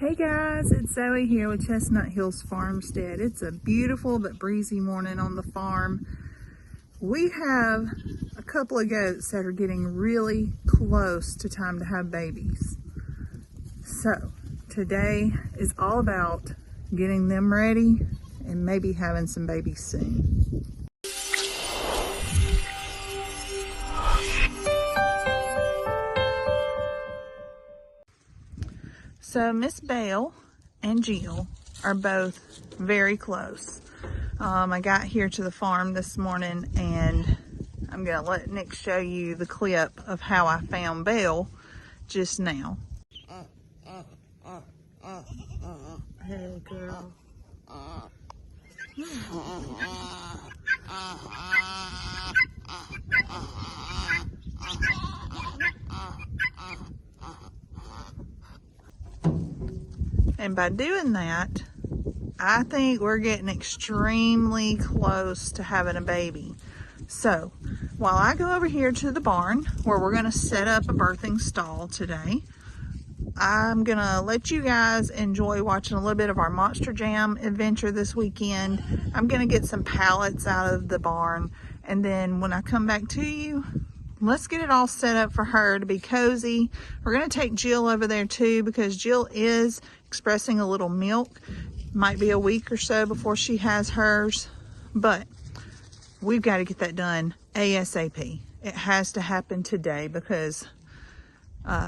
Hey guys, it's Zoe here with Chestnut Hills Farmstead. It's a beautiful but breezy morning on the farm. We have a couple of goats that are getting really close to time to have babies. So today is all about getting them ready and maybe having some babies soon. So Miss Belle and Jill are both very close. I got here to the farm this morning and I'm gonna let Nick show you the clip of how I found Belle just now. Hey girl. And by doing that, I think we're getting extremely close to having a baby. So while I go over here to the barn where we're going to set up a birthing stall today, I'm going to let you guys enjoy watching a little bit of our Monster Jam adventure this weekend. I'm going to get some pallets out of the barn, and then when I come back to you, let's get it all set up for her to be cozy. We're going to take Jill over there too because Jill is expressing a little milk. Might be a week or so before she has hers, but we've got to get that done ASAP. It has to happen today because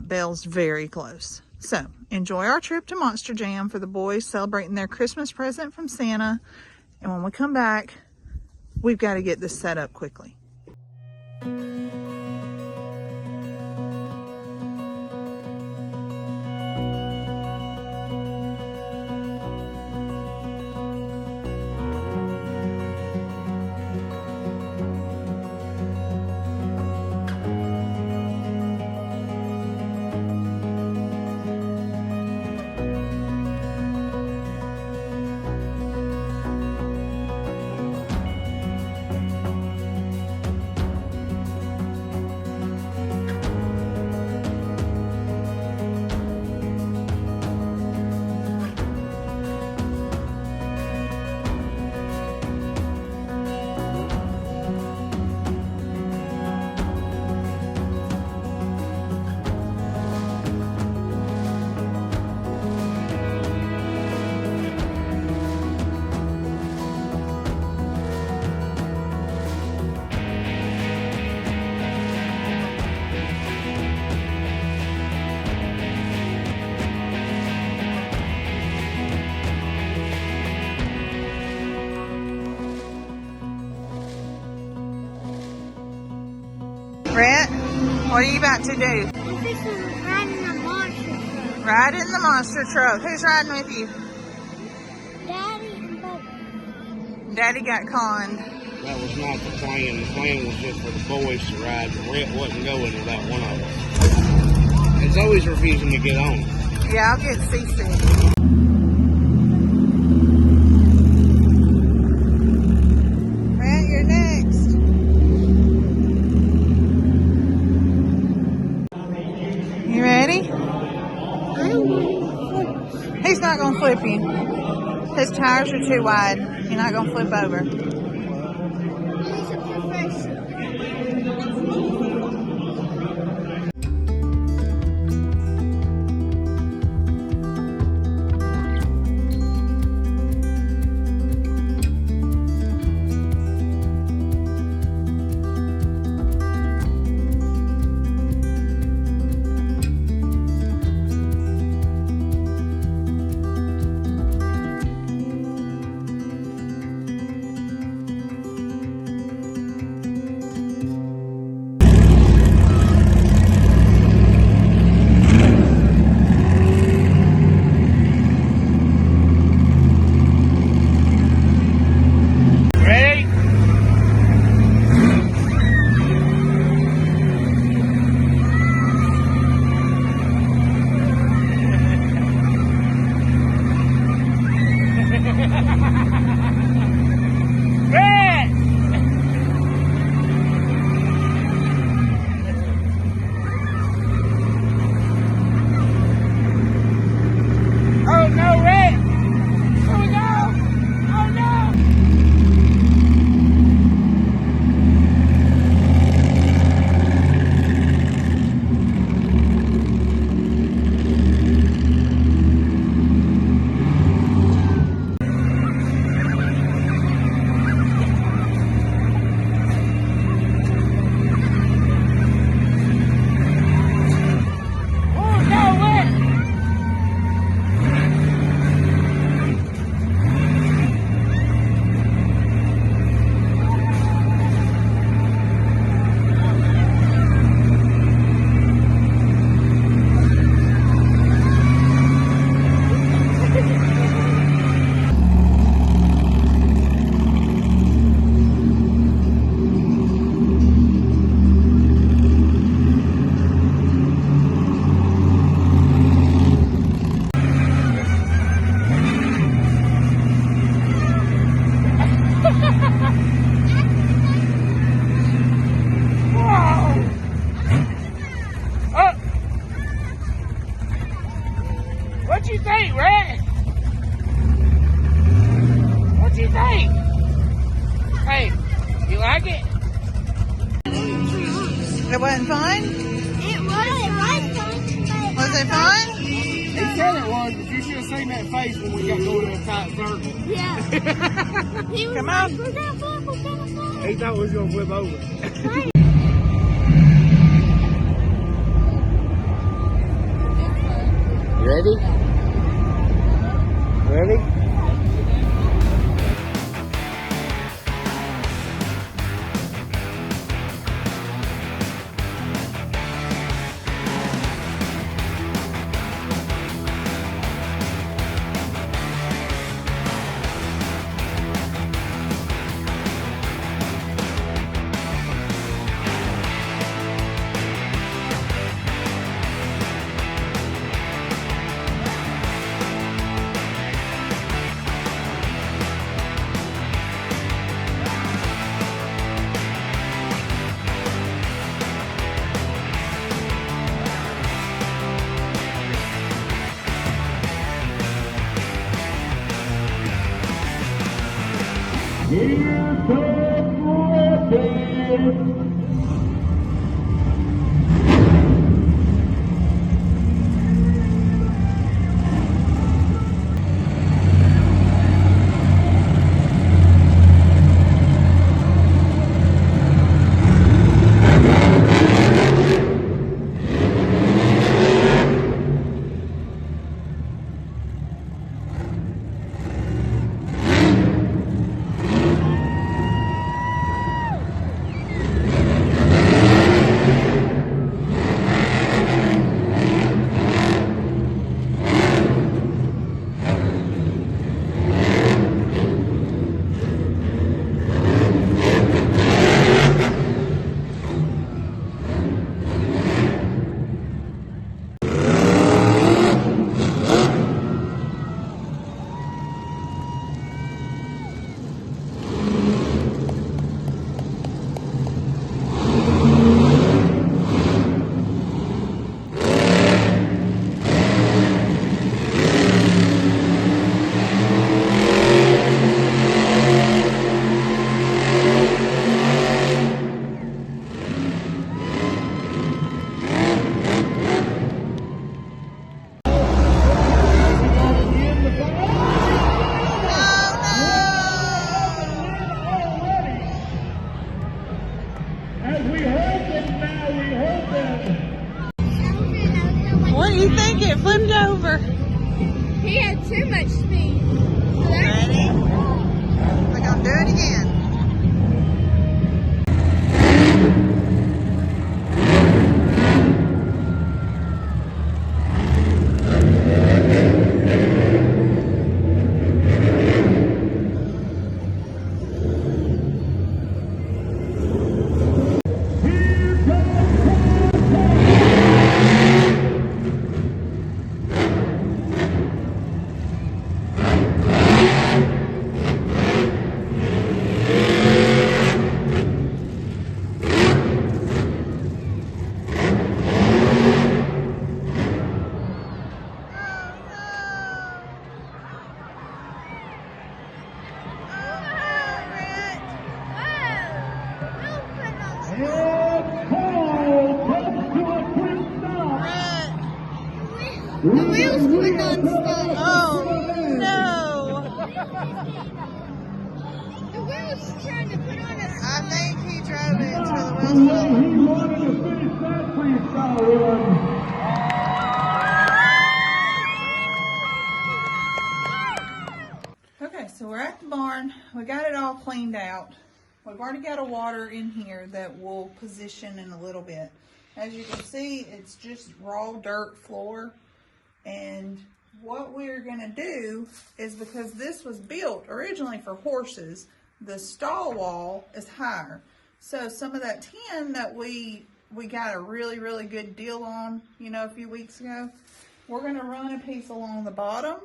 Belle's very close. So enjoy our trip to Monster Jam for the boys celebrating their Christmas present from Santa. And when we come back, we've got to get this set up quickly. Brett, what are you about to do? This is riding a monster truck. Riding the monster truck. Who's riding with you? Daddy and Bubba. Daddy got conned. That was not the plan. The plan was just for the boys to ride. Brett wasn't going without one of us. And Zoe's refusing to get on. Yeah, I'll get seasick. Brett, you're next. You ready? He's not going to flip you. His tires are too wide. You're not going to flip over. He's a professional. What you think, Rat? What you think? Hey, you like it? It wasn't fun? It was fun. Was it fun? He said it was, but you should have seen that face when we got going in a tight circle. Yeah. He was Come like, on. we're gonna fly, we're gonna fly. He thought we was going to flip over. You ready? Ready? Here comes Robin. What do you think? It flipped over. He had too much speed. Ready? We're gonna do it again. The wheels would not stop. Oh no! The wheels trying to put on a I think he drove it until the wheels fell off. He wanted to finish that freestyle run. Okay, so we're at the barn. We got it all cleaned out. We've already got a water in here that we'll position in a little bit. As you can see, it's just raw dirt floor. And what we're gonna do is, because this was built originally for horses, the stall wall is higher. So some of that tin that we got a really, really good deal on, you know, a few weeks ago, we're gonna run a piece along the bottom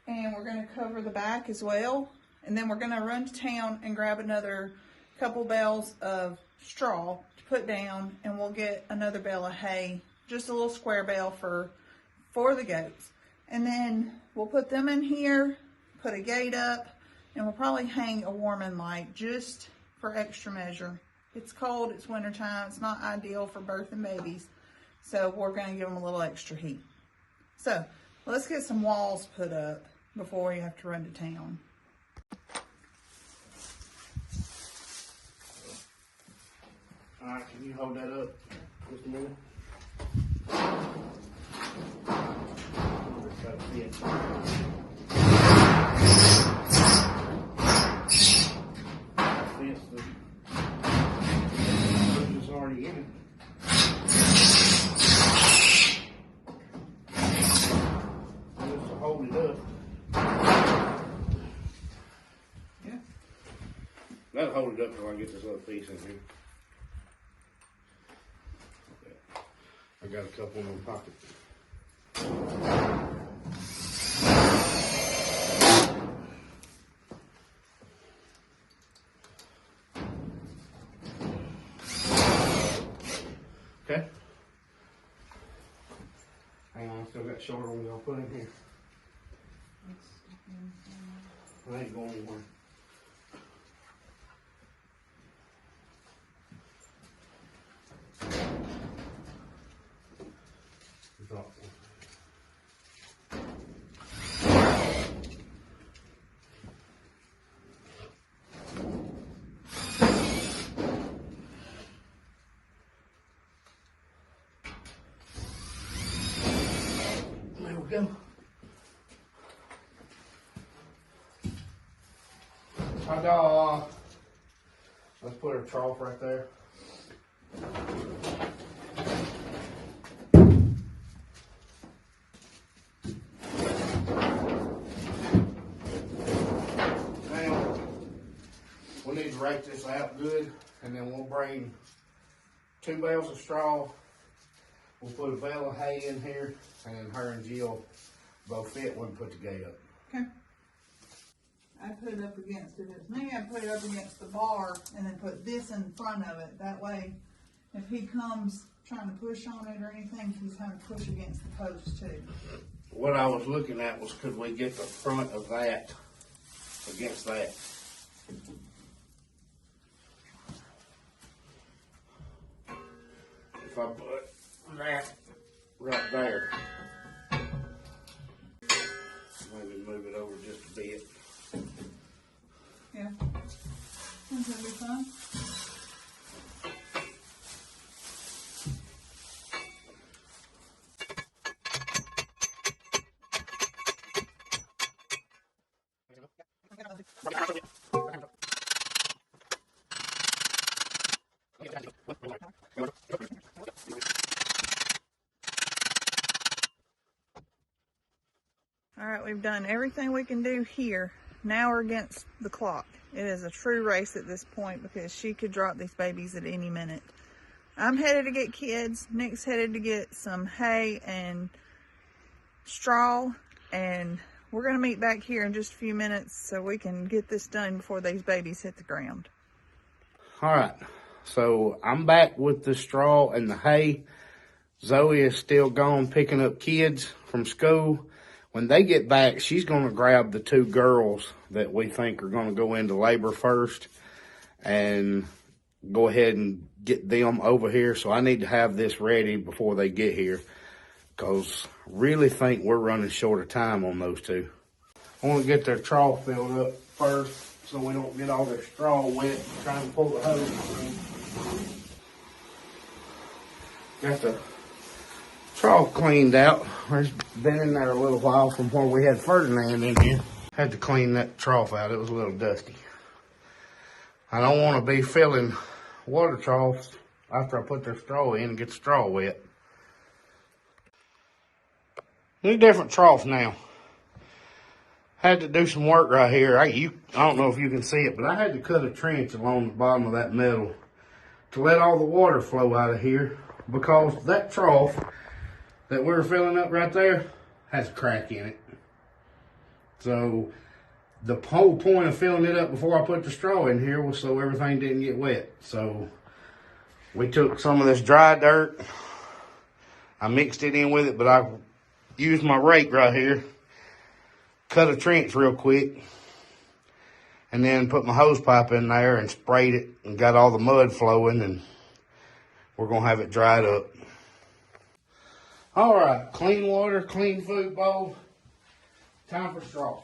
and we're gonna cover the back as well. And then we're gonna run to town and grab another couple bales of straw to put down, and we'll get another bale of hay, just a little square bale for the goats. And then we'll put them in here, put a gate up, and we'll probably hang a warming light just for extra measure. It's cold, it's wintertime, it's not ideal for birthing babies. So we're gonna give them a little extra heat. So let's get some walls put up before we have to run to town. All right, can you hold that up just a minute? It's already in it. Just to hold it up. Yeah. That'll hold it up till I get this other piece in here. I got a couple in my pocket. Okay. Hang on, I still got shorter ones I'll put in here. I ain't going anywhere. Drop one. There we go. Ta-da! Let's put a trough right there. We need to rake this out good, and then we'll bring 2 bales of straw. We'll put a bale of hay in here, and then her and Jill both fit when we put the gate up. Okay. I put it up against, if it's me, I put it up against the bar and then put this in front of it. That way, if he comes trying to push on it or anything, he's having to push against the post too. What I was looking at was, could we get the front of that against that? If I put that right there, maybe move it over just a bit. Yeah. Think that'll be fun. All right, we've done everything we can do here. Now we're against the clock. It is a true race at this point because she could drop these babies at any minute. I'm headed to get kids. Nick's headed to get some hay and straw, and we're gonna meet back here in just a few minutes so we can get this done before these babies hit the ground. All right, so I'm back with the straw and the hay. Zoe is still gone picking up kids from school. When they get back, she's going to grab the 2 girls that we think are going to go into labor first and go ahead and get them over here. So I need to have this ready before they get here because I really think we're running short of time on those 2. I want to get their trough filled up first so we don't get all their straw wet trying to pull the hose. Got the trough cleaned out. It's been in there a little while from where we had Ferdinand in here. Had to clean that trough out. It was a little dusty. I don't want to be filling water troughs after I put their straw in and get the straw wet. Need a different trough now. Had to do some work right here. I don't know if you can see it, but I had to cut a trench along the bottom of that metal to let all the water flow out of here because that trough that we're filling up right there has a crack in it. So the whole point of filling it up before I put the straw in here was so everything didn't get wet. So we took some of this dry dirt. I mixed it in with it, but I used my rake right here, cut a trench real quick, and then put my hose pipe in there and sprayed it and got all the mud flowing, and we're gonna have it dried up. All right, clean water, clean food bowl, time for straw.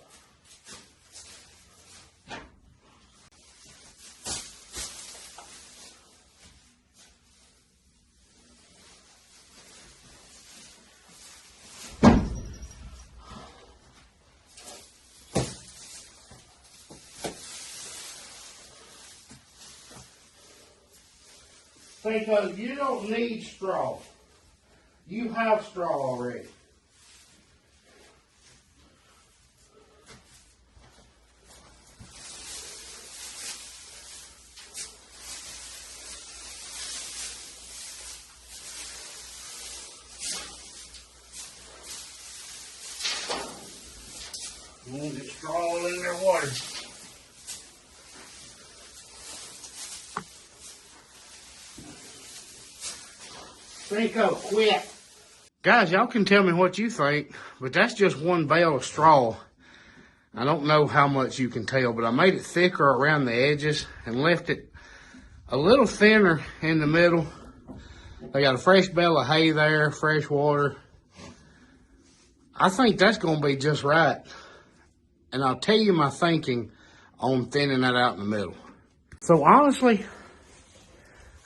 Think of, you don't need straw. You have straw already. You want to get straw all in their water. Think of quit. Guys, y'all can tell me what you think, but that's just one bale of straw. I don't know how much you can tell, but I made it thicker around the edges and left it a little thinner in the middle. They got a fresh bale of hay there, fresh water. I think that's going to be just right. And I'll tell you my thinking on thinning that out in the middle. So honestly,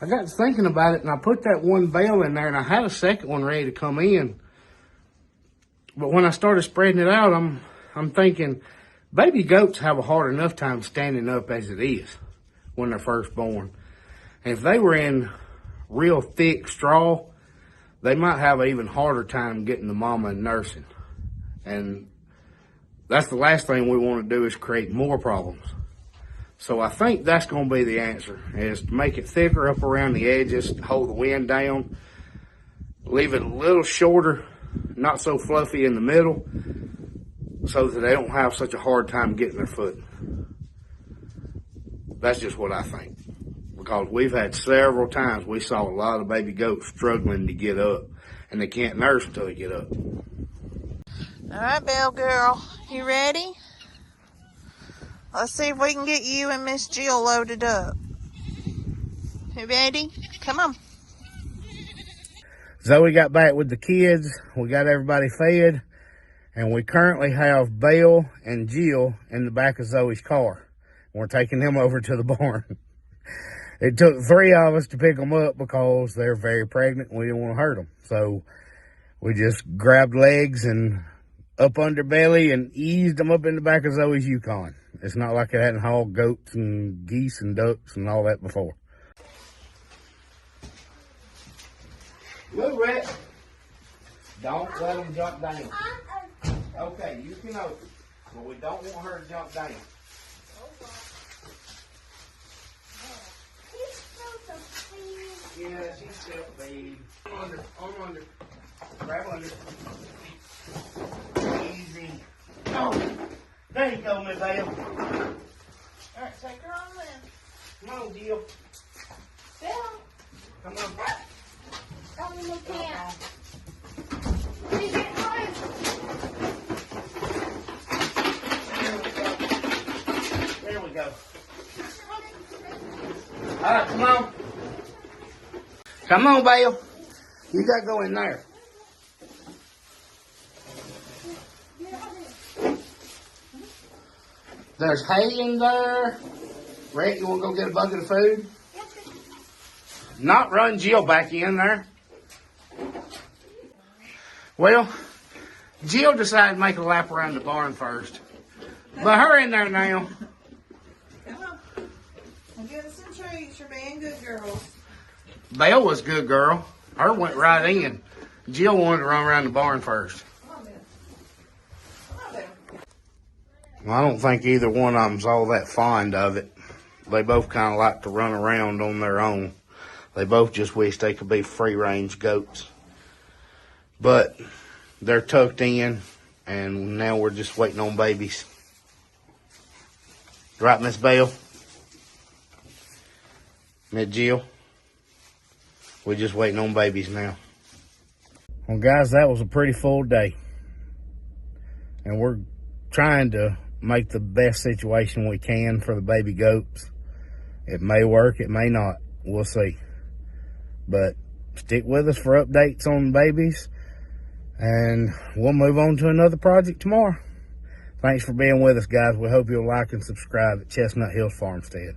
I got to thinking about it, and I put that one bale in there, and I had a second one ready to come in. But when I started spreading it out, I'm thinking, baby goats have a hard enough time standing up as it is when they're first born. And if they were in real thick straw, they might have an even harder time getting the mama and nursing. And that's the last thing we want to do, is create more problems. So I think that's going to be the answer, is to make it thicker up around the edges, hold the wind down, leave it a little shorter, not so fluffy in the middle, so that they don't have such a hard time getting their foot. That's just what I think. Because we've had several times we saw a lot of baby goats struggling to get up, and they can't nurse until they get up. All right, Belle girl, you ready? Let's see if we can get you and Miss Jill loaded up. You ready? Come on. Zoe got back with the kids. We got everybody fed. And we currently have Belle and Jill in the back of Zoe's car. We're taking them over to the barn. It took 3 of us to pick them up because they're very pregnant and we didn't want to hurt them. So we just grabbed legs and up under belly and eased them up in the back of Zoe's Yukon. It's not like it hadn't hauled goats and geese and ducks and all that before. Move, Rex. Don't let them jump down. Okay, you can open, but we don't want her to jump down. Yeah, she's still feed. Arm under. Grab under. Easy. Oh, there you go, Miss Belle. All right, take her on then. Come on, Jill. Bill, Come on. oh, you can't. Did you get home? There we go. All right, come on. Come on, Belle. You got to go in there. There's hay in there. Rhett, you want to go get a bucket of food? Not run Jill back in there. Well, Jill decided to make a lap around the barn first. But her in there now. Come on. I'm getting some treats. You're being good girls. Belle was a good girl. Her went right in. Jill wanted to run around the barn first. Come on, Bill. Come on, Bill. Well, I don't think either one of them's all that fond of it. They both kind of like to run around on their own. They both just wish they could be free-range goats. But they're tucked in, and now we're just waiting on babies. Right, Miss Belle? Miss Jill? We're just waiting on babies now. Well, guys, that was a pretty full day. and we're trying to make the best situation we can for the baby goats. It may work, it may not. We'll see. But stick with us for updates on the babies, and we'll move on to another project tomorrow. Thanks for being with us, guys. We hope you'll like and subscribe at Chestnut Hills Farmstead.